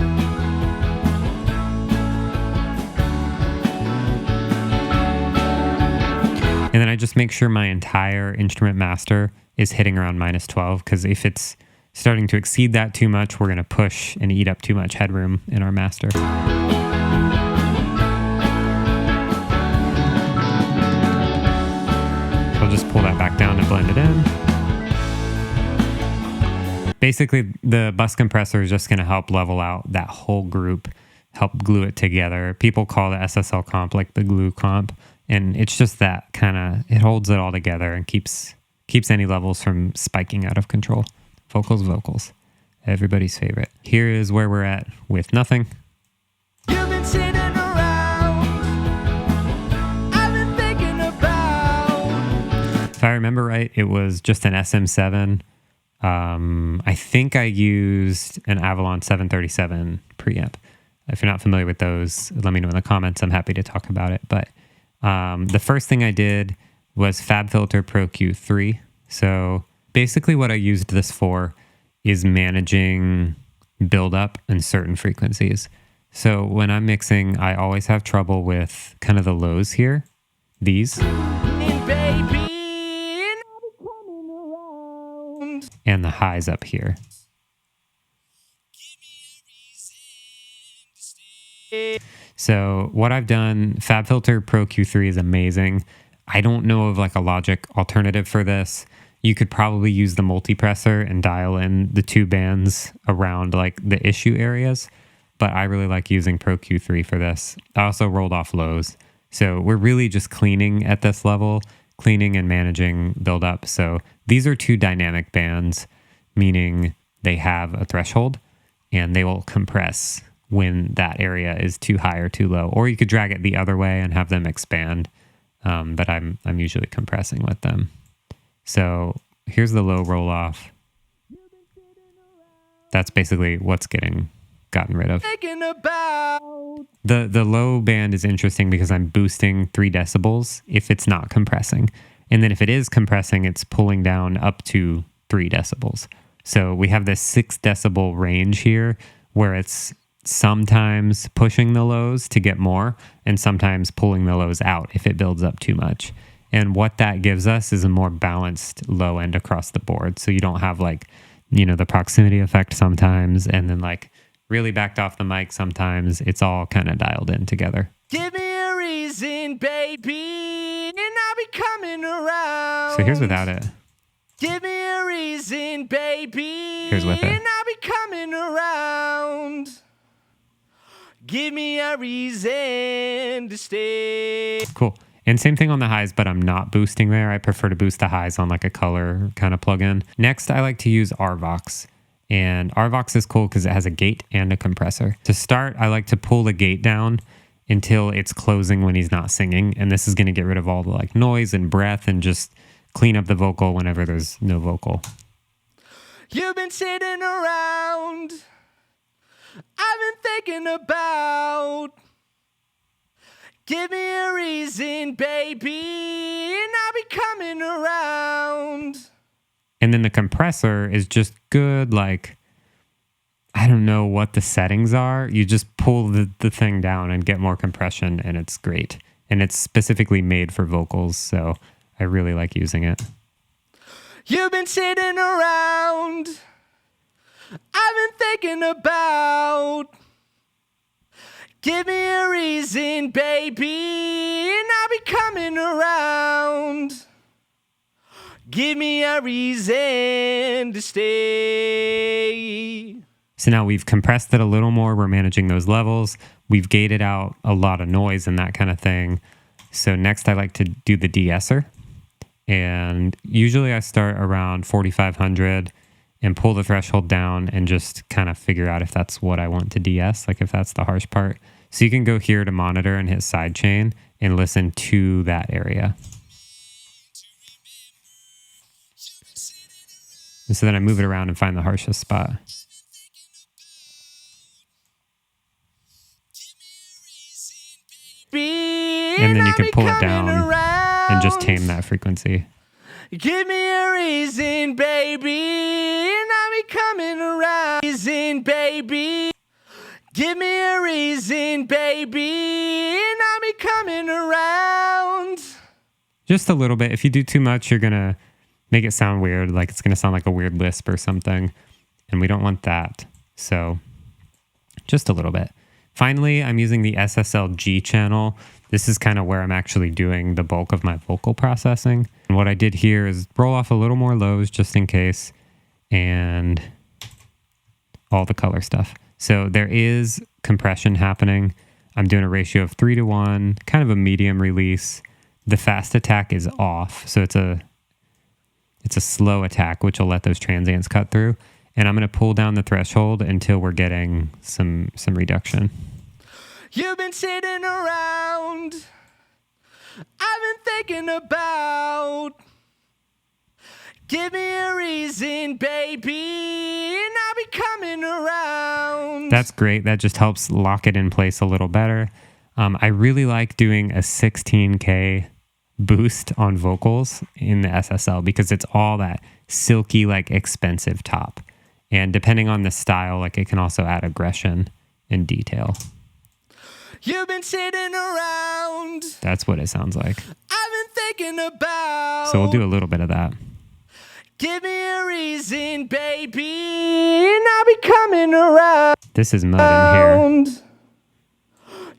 And then I just make sure my entire instrument master is hitting around -12, because if it's starting to exceed that too much, we're going to push and eat up too much headroom in our master. So I'll just pull that back down and blend it in. Basically, the bus compressor is just going to help level out that whole group, help glue it together. People call the SSL comp like the glue comp, and it's just that kind of, it holds it all together and keeps any levels from spiking out of control. Vocals, everybody's favorite. Here is where we're at with nothing. You've been sitting around, I've been thinking about. If I remember right, it was just an SM7. I think I used an Avalon 737 preamp. If you're not familiar with those, let me know in the comments. I'm happy to talk about it. But the first thing I did was FabFilter Pro Q3. So basically what I used this for is managing buildup in certain frequencies. So when I'm mixing, I always have trouble with kind of the lows here, these. And the highs up here. So what I've done, FabFilter Pro Q3 is amazing. I don't know of like a Logic alternative for this. You could probably use the multipressor and dial in the 2 bands around like the issue areas, but I really like using Pro Q3 for this. I also rolled off lows. So we're really just cleaning at this level, cleaning and managing buildup. So these are 2 dynamic bands, meaning they have a threshold and they will compress when that area is too high or too low. Or you could drag it the other way and have them expand, but I'm usually compressing with them. So here's the low roll off. That's basically what's getting gotten rid of. The low band is interesting because I'm boosting 3 decibels if it's not compressing. And then if it is compressing, it's pulling down up to 3 decibels. So we have this 6 decibel range here where it's sometimes pushing the lows to get more and sometimes pulling the lows out if it builds up too much. And what that gives us is a more balanced low end across the board. So you don't have like, you know, the proximity effect sometimes and then like really backed off the mic sometimes. It's all kind of dialed in together. Give me a reason, baby, and I'll be coming around. So here's without it. Give me a reason, baby, here's with it. And I'll be coming around. Give me a reason to stay. Cool. And same thing on the highs, but I'm not boosting there. I prefer to boost the highs on like a color kind of plugin. Next, I like to use RVox. And RVox is cool because it has a gate and a compressor. To start, I like to pull the gate down until it's closing when he's not singing. And this is going to get rid of all the like noise and breath and just clean up the vocal whenever there's no vocal. You've been sitting around, I've been thinking about. Give me a reason, baby, and I'll be coming around. And then the compressor is just good, like, I don't know what the settings are. You just pull the thing down and get more compression, and it's great. And it's specifically made for vocals, so I really like using it. You've been sitting around, I've been thinking about. Give me a reason, baby, and I'll be coming around. Give me a reason to stay. So now we've compressed it a little more. We're managing those levels. We've gated out a lot of noise and that kind of thing. So next I like to do the DeEsser. And usually I start around 4,500 and pull the threshold down and just kind of figure out if that's what I want to de-ess, like if that's the harsh part. So you can go here to monitor and hit sidechain and listen to that area. And so then I move it around and find the harshest spot. And then you can pull it down and just tame that frequency. Give me a reason, baby, and I'll be coming around. Reason, baby. Give me a reason, baby, and I'll be coming around. Just a little bit. If you do too much, you're going to make it sound weird. Like it's going to sound like a weird lisp or something. And we don't want that. So just a little bit. Finally, I'm using the SSL channel. This is kind of where I'm actually doing the bulk of my vocal processing. And what I did here is roll off a little more lows just in case, and all the color stuff. So there is compression happening. I'm doing a ratio of 3:1, kind of a medium release. The fast attack is off, so it's a slow attack, which will let those transients cut through. And I'm going to pull down the threshold until we're getting some reduction. You've been sitting around, I've been thinking about. Give me a reason, baby, and I'll be coming around. That's great. That just helps lock it in place a little better. I really like doing a 16K boost on vocals in the SSL because it's all that silky, like expensive top. And depending on the style, like it can also add aggression and detail. You've been sitting around. That's what it sounds like. I've been thinking about. So we'll do a little bit of that. Give me a reason, baby, and I'll be coming around. This is mud in here.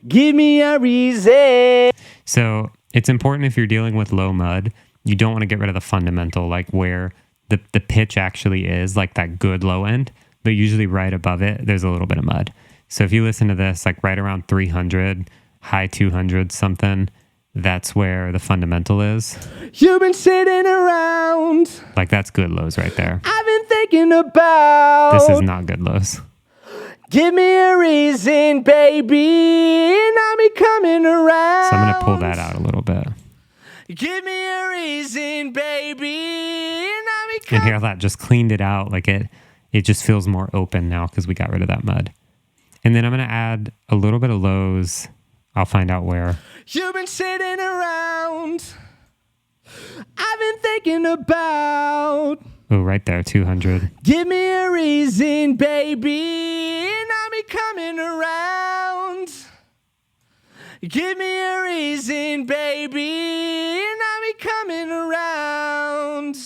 Give me a reason. So it's important if you're dealing with low mud, you don't want to get rid of the fundamental, like where the pitch actually is, like that good low end, but usually right above it, there's a little bit of mud. So if you listen to this, like right around 300, high 200 something, that's where the fundamental is. You've been sitting around. Like that's good lows right there. I've been thinking about. This is not good lows. Give me a reason, baby, and I'll be coming around. So I'm going to pull that out a little bit. Give me a reason, baby, and I'll be coming. And here that just cleaned it out. Like it just feels more open now because we got rid of that mud. And then I'm going to add a little bit of lows. I'll find out where. You've been sitting around. I've been thinking about. Oh, right there, 200. Give me a reason, baby, and I'll be coming around. Give me a reason, baby, and I'll be coming around.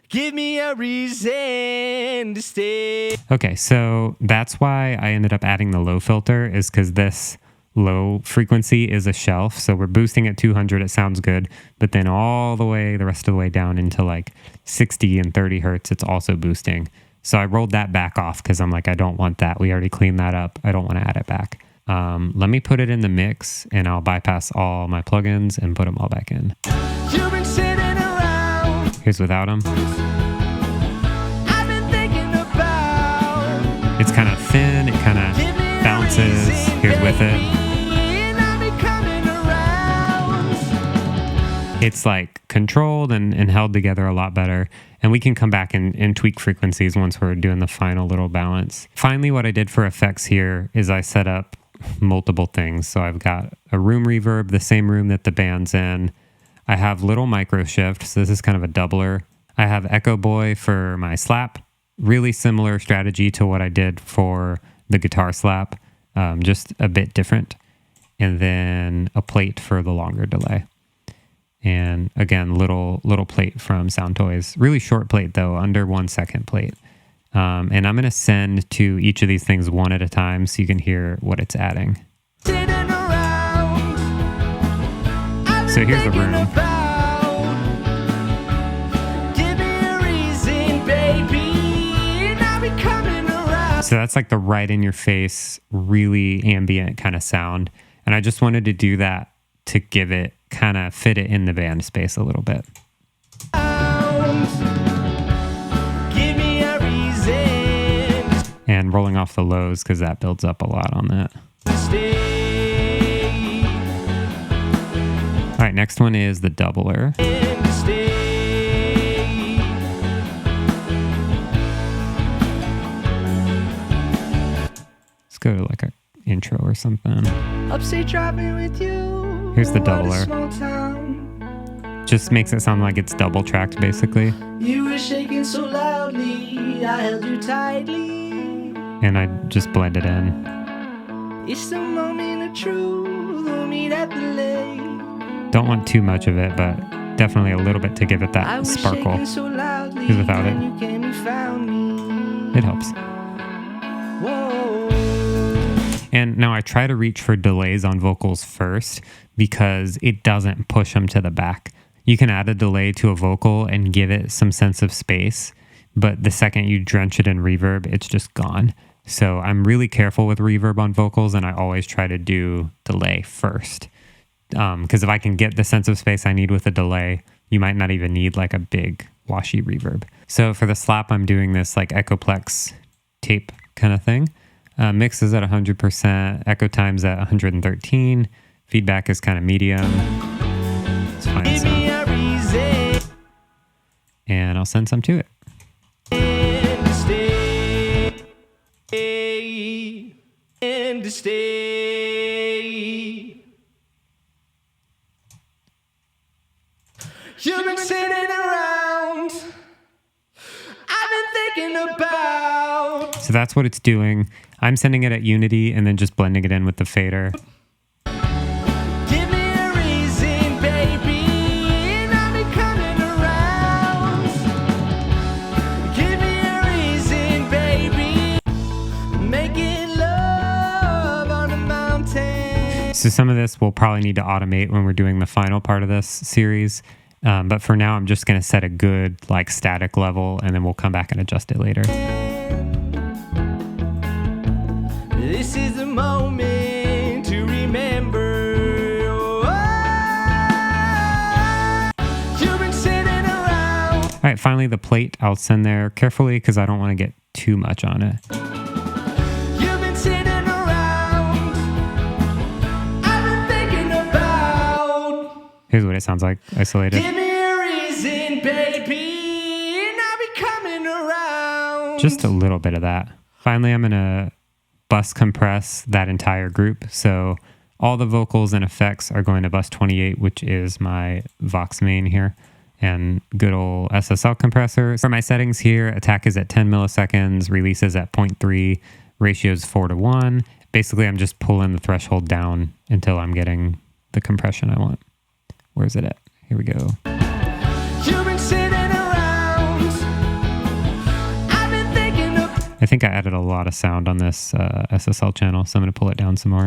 Give me a reason to stay. Okay, so that's why I ended up adding the low filter, is because this low frequency is a shelf. So we're boosting at 200, it sounds good, but then all the way, the rest of the way down into like 60 and 30 hertz, it's also boosting. So I rolled that back off because I'm like, I don't want that. We already cleaned that up. I don't want to add it back. Let me put it in the mix and I'll bypass all my plugins and put them all back in. You've been sitting around. Here's without them. I've been thinking about. It's kind of thin, it kind of bounces. Here's with it. It's like controlled and held together a lot better. And we can come back and tweak frequencies once we're doing the final little balance. Finally, what I did for effects here is I set up multiple things. So I've got a room reverb, the same room that the band's in. I have little micro shift. So this is kind of a doubler. I have Echo Boy for my slap. Really similar strategy to what I did for the guitar slap, just a bit different. And then a plate for the longer delay. And again, little plate from Sound Toys. Really short plate though, under 1 second plate. And I'm going to send to each of these things one at a time so you can hear what it's adding. So here's the room. So that's like the right in your face, really ambient kind of sound. And I just wanted to do that to give it, kind of fit it in the band space a little bit. And rolling off the lows because that builds up a lot on that. All right, next one is the doubler. Let's go to like an intro or something. Upstate driving with you. Here's the doubler. Just makes it sound like it's double tracked basically. You were shaking so loudly, I held you tightly. And I just blend it in. It's the moment of truth, we'll meet at the lake. Don't want too much of it, but definitely a little bit to give it that sparkle. Because without it, it helps. Whoa. And now I try to reach for delays on vocals first because it doesn't push them to the back. You can add a delay to a vocal and give it some sense of space, but the second you drench it in reverb, it's just gone. So I'm really careful with reverb on vocals, and I always try to do delay first. Because if I can get the sense of space I need with a delay, you might not even need like a big washy reverb. So for the slap, I'm doing this like Echoplex tape kind of thing. Mix is at 100%, echo time's at 113, feedback is kind of medium. It's fine sound. And I'll send some to it. And to stay. You've been sitting around. I've been thinking about. So that's what it's doing. I'm sending it at Unity and then just blending it in with the fader. Give me a reason, baby, and I'll be coming around. Give me a reason, baby, making love on a mountain. So some of this we'll probably need to automate when we're doing the final part of this series. But for now, I'm just going to set a good like static level and then we'll come back and adjust it later. This is the moment to remember. You've been sitting around. All right, finally the plate I'll send there carefully because I don't want to get too much on it. You've been sitting around. I've been thinking about. Here's what it sounds like isolated. Give me a reason, baby, and I'll be coming around. Just a little bit of that. Finally, I'm going to bus compress that entire group. So all the vocals and effects are going to bus 28, which is my Vox main here, and good old SSL compressor. For my settings here, attack is at 10 milliseconds, release is at 0.3, ratio is 4:1. Basically, I'm just pulling the threshold down until I'm getting the compression I want. Where's it at? Here we go. You've been sitting around. I've been thinking about. I think I added a lot of sound on this SSL channel, so I'm going to pull it down some more.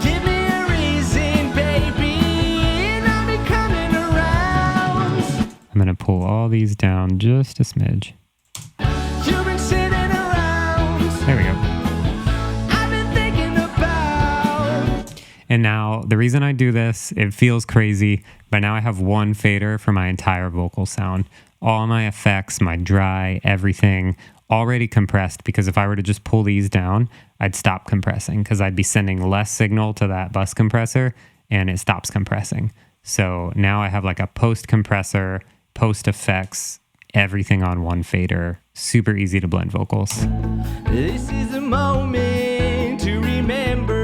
Give me a reason, baby, and I'll be coming around. I'm going to pull all these down just a smidge. You've been sitting around. There we go. I've been thinking about. And now the reason I do this, it feels crazy, but now I have one fader for my entire vocal sound. All my effects, my dry, everything already compressed, because if I were to just pull these down, I'd stop compressing because I'd be sending less signal to that bus compressor and it stops compressing. So now I have like a post compressor, post effects, everything on one fader. Super easy to blend vocals. This is the moment to remember.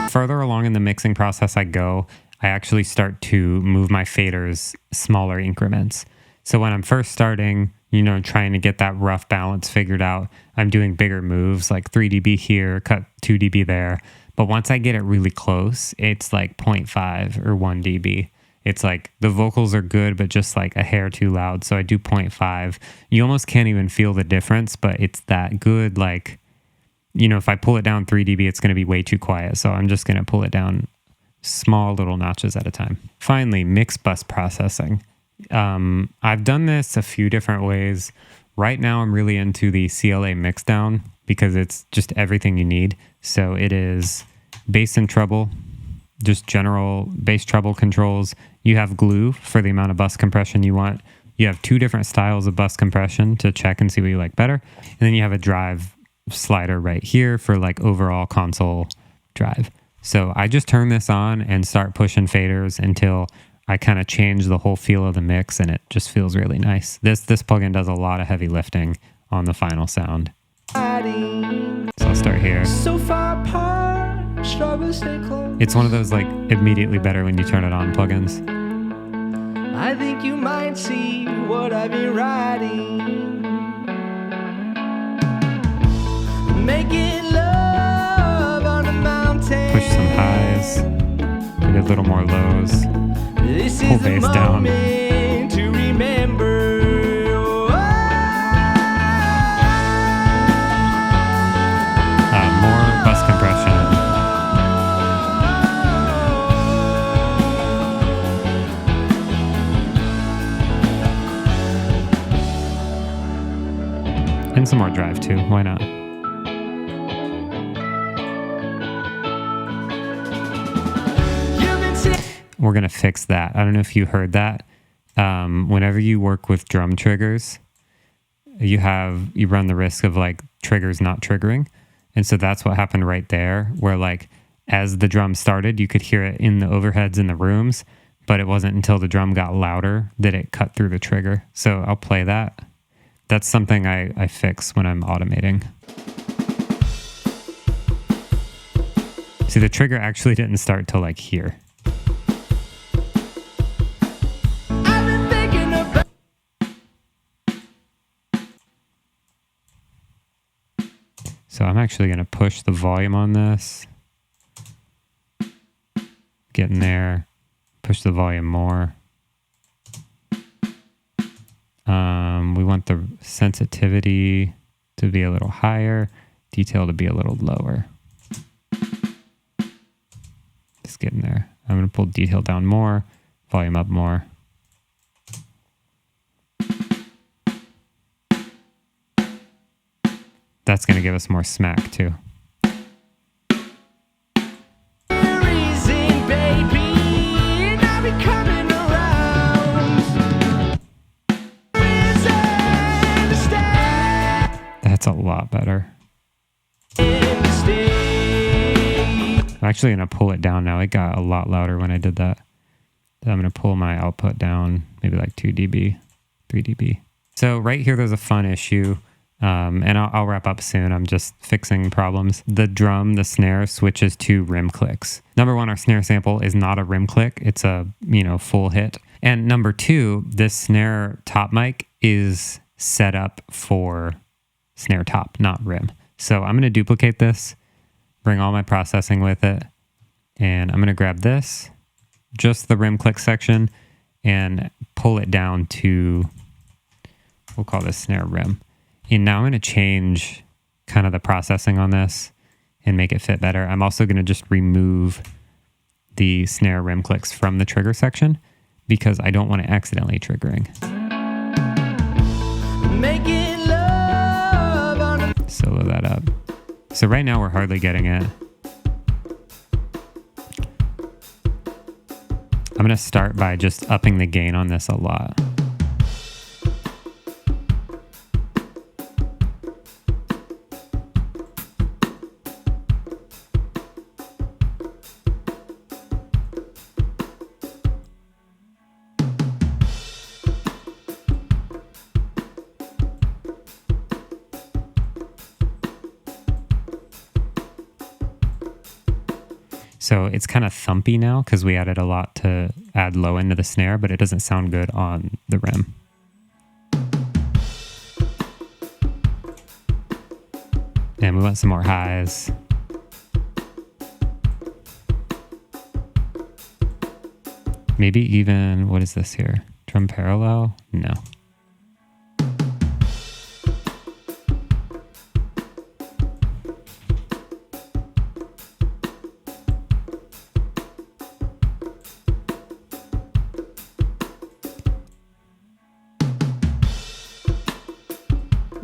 Further along in the mixing process I go, I actually start to move my faders smaller increments. So when I'm first starting, trying to get that rough balance figured out, I'm doing bigger moves like 3 dB here, cut 2 dB there. But once I get it really close, it's like 0.5 or 1 dB. It's like the vocals are good, but just like a hair too loud. So I do 0.5. You almost can't even feel the difference, but it's that good. Like, if I pull it down 3 dB, it's going to be way too quiet. So I'm just going to pull it down small little notches at a time. Finally, mix bus processing. I've done this a few different ways. Right now, I'm really into the CLA mixdown because it's just everything you need. So it is bass and treble, just general bass treble controls. You have glue for the amount of bus compression you want. You have two different styles of bus compression to check and see what you like better. And then you have a drive slider right here for like overall console drive. So I just turn this on and start pushing faders until I kind of change the whole feel of the mix, and it just feels really nice. This plugin does a lot of heavy lifting on the final sound. So I'll start here. So far apart, struggle to stay close. It's one of those like immediately better when you turn it on plugins. I think you might see what I've been writing. Making love on the mountain. Push some highs, maybe a little more lows. This Pull is the bass down. moment to remember. More bus compression. And some more drive too, why not? We're gonna fix that. I don't know if you heard that. Whenever you work with drum triggers, you run the risk of like triggers not triggering. And so that's what happened right there, where like as the drum started, you could hear it in the overheads in the rooms, but it wasn't until the drum got louder that it cut through the trigger. So I'll play that. That's something I fix when I'm automating. See, the trigger actually didn't start till like here. So I'm actually going to push the volume on this. Get in there. Push the volume more. We want the sensitivity to be a little higher, detail to be a little lower. Just get in there. I'm going to pull detail down more, volume up more. That's going to give us more smack too. That's a lot better. I'm actually going to pull it down now. It got a lot louder when I did that. I'm going to pull my output down, maybe like 2 dB, 3 dB. So right here, there's a fun issue. And I'll wrap up soon. I'm just fixing problems. The drum, the snare switches to rim clicks. Number one, our snare sample is not a rim click. It's a, full hit. And number two, this snare top mic is set up for snare top, not rim. So I'm going to duplicate this, bring all my processing with it. And I'm going to grab this, just the rim click section, and pull it down to, we'll call this snare rim. And now I'm going to change kind of the processing on this and make it fit better. I'm also going to just remove the snare rim clicks from the trigger section because I don't want it accidentally triggering. Making love on Solo that up. So right now we're hardly getting it. I'm going to start by just upping the gain on this a lot. So it's kind of thumpy now because we added a lot to add low end to the snare, but it doesn't sound good on the rim. And we want some more highs. Maybe even, what is this here? Drum parallel? No.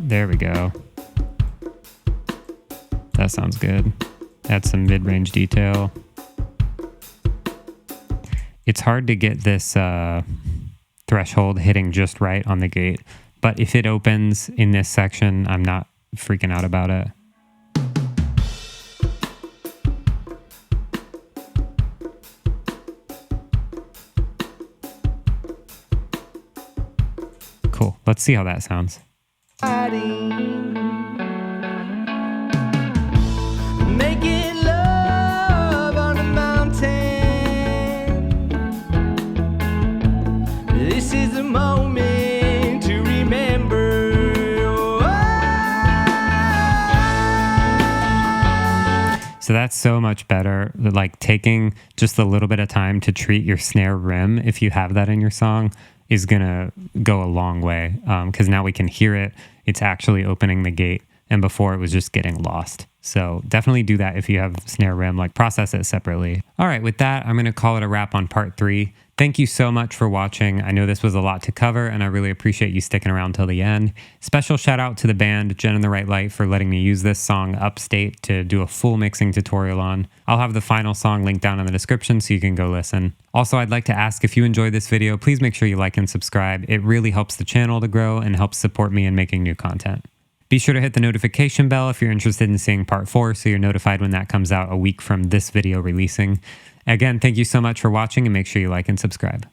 There we go. That sounds good. Add some mid-range detail. It's hard to get this threshold hitting just right on the gate, but if it opens in this section, I'm not freaking out about it. Cool. Let's see how that sounds. Making love on a mountain. This is the moment to remember. So that's so much better. Like taking just a little bit of time to treat your snare rim, if you have that in your song, is gonna go a long way. Because now we can hear it. It's actually opening the gate. And before it was just getting lost. So definitely do that if you have snare rim, like process it separately. All right, with that, I'm gonna call it a wrap on part 3. Thank you so much for watching. I know this was a lot to cover and I really appreciate you sticking around till the end. Special shout out to the band Jen and the Right Light for letting me use this song Upstate to do a full mixing tutorial on. I'll have the final song linked down in the description so you can go listen. Also, I'd like to ask, if you enjoyed this video, please make sure you like and subscribe. It really helps the channel to grow and helps support me in making new content. Be sure to hit the notification bell if you're interested in seeing part 4 so you're notified when that comes out a week from this video releasing. Again, thank you so much for watching and make sure you like and subscribe.